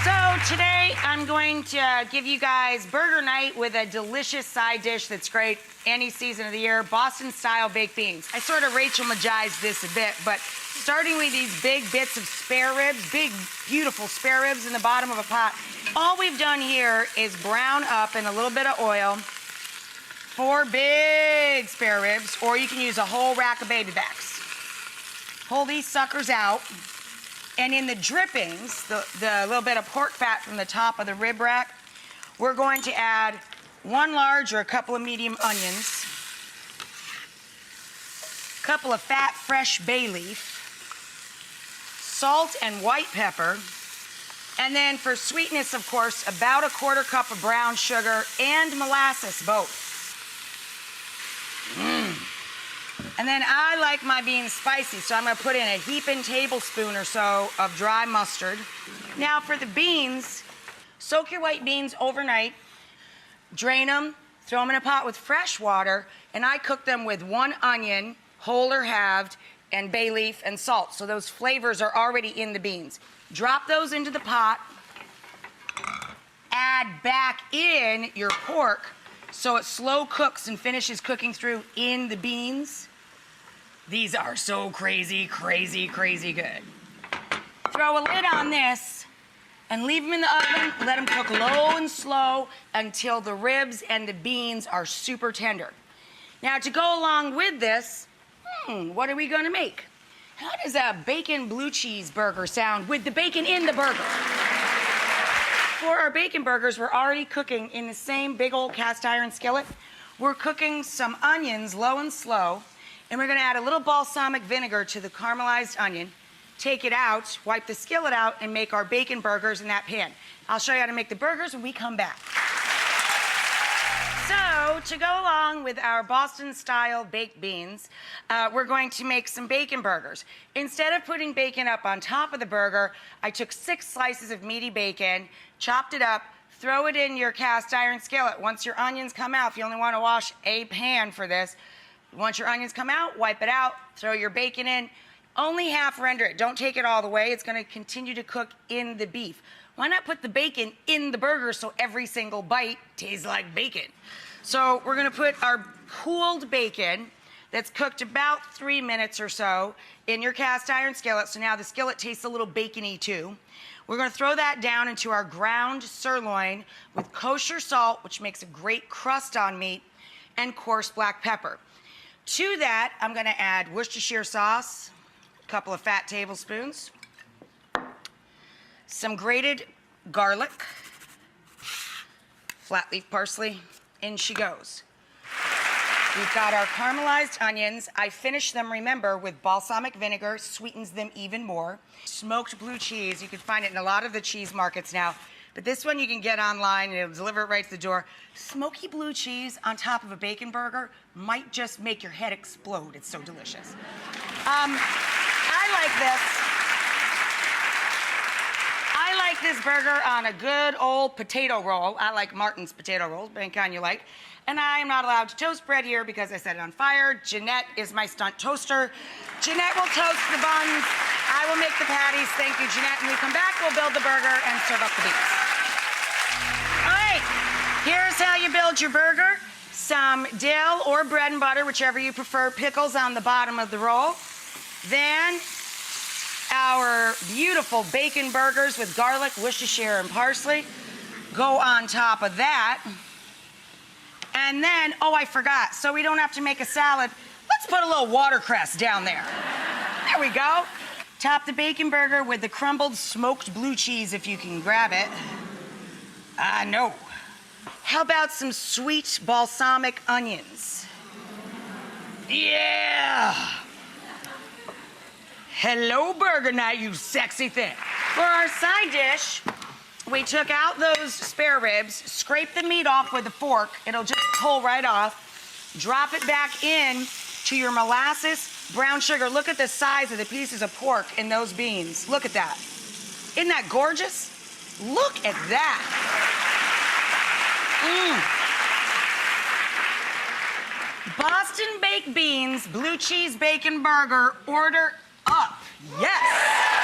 So today I'm going to give you guys burger night with a delicious side dish that's great any season of the year, Boston-style baked beans. I sort of Rachael Magized this a bit, but starting with these big bits of spare ribs, big, beautiful spare ribs in the bottom of a pot. All we've done here is brown up in a little bit of oil 4 big spare ribs, or you can use a whole rack of baby backs. Pull these suckers out, and in the drippings, the little bit of pork fat from the top of the rib rack, we're going to add 1 large or a couple of medium onions, a couple of fat, fresh bay leaf, salt and white pepper, and then for sweetness, of course, about a 1/4 cup of brown sugar and molasses, both. And then I like my beans spicy, so I'm gonna put in a heaping tablespoon or so of dry mustard. Now for the beans, soak your white beans overnight, drain them, throw them in a pot with fresh water, and I cook them with 1 onion, whole or halved, and bay leaf and salt, so those flavors are already in the beans. Drop those into the pot, add back in your pork so it slow cooks and finishes cooking through in the beans. These are so crazy, crazy, crazy good. Throw a lid on this and leave them in the oven. Let them cook low and slow until the ribs and the beans are super tender. Now to go along with this, what are we gonna make? How does a bacon blue cheese burger sound with the bacon in the burger? For our bacon burgers, we're already cooking in the same big old cast iron skillet. We're cooking some onions low and slow, and we're gonna add a little balsamic vinegar to the caramelized onion, take it out, wipe the skillet out, and make our bacon burgers in that pan. I'll show you how to make the burgers when we come back. So, to go along with our Boston-style baked beans, we're going to make some bacon burgers. Instead of putting bacon up on top of the burger, I took 6 slices of meaty bacon, chopped it up, throw it in your cast iron skillet. Once your onions come out, if you only want to wash a pan for this, once your onions come out, wipe it out, throw your bacon in. Only half render it. Don't take it all the way. It's going to continue to cook in the beef. Why not put the bacon in the burger so every single bite tastes like bacon? So we're going to put our cooled bacon that's cooked about 3 minutes or so in your cast iron skillet. So now the skillet tastes a little bacony too. We're going to throw that down into our ground sirloin with kosher salt, which makes a great crust on meat, and coarse black pepper. To that, I'm going to add Worcestershire sauce, a couple of fat tablespoons, some grated garlic, flat leaf parsley, in she goes. We've got our caramelized onions. I finish them, remember, with balsamic vinegar, sweetens them even more. Smoked blue cheese, you can find it in a lot of the cheese markets now, but this one you can get online and it'll deliver it right to the door. Smoky blue cheese on top of a bacon burger might just make your head explode. It's so delicious. I like this burger on a good old potato roll. I like Martin's potato rolls, any kind you like. And I am not allowed to toast bread here because I set it on fire. Jeanette is my stunt toaster. Jeanette will toast the buns. I will make the patties. Thank you, Jeanette. When we come back, we'll build the burger and serve up the beans. All right, here's how you build your burger. Some dill or bread and butter, whichever you prefer. Pickles on the bottom of the roll. Then our beautiful bacon burgers with garlic, Worcestershire, and parsley go on top of that. And then, oh, I forgot, so we don't have to make a salad, let's put a little watercress down there. There we go. Top the bacon burger with the crumbled smoked blue cheese if you can grab it. No. How about some sweet balsamic onions? Yeah. Hello, burger night, you sexy thing. For our side dish, we took out those spare ribs, scrape the meat off with a fork. It'll just pull right off. Drop it back in to your molasses, brown sugar. Look at the size of the pieces of pork in those beans. Look at that. Isn't that gorgeous? Look at that. Boston baked beans, blue cheese bacon burger, order up. Yes.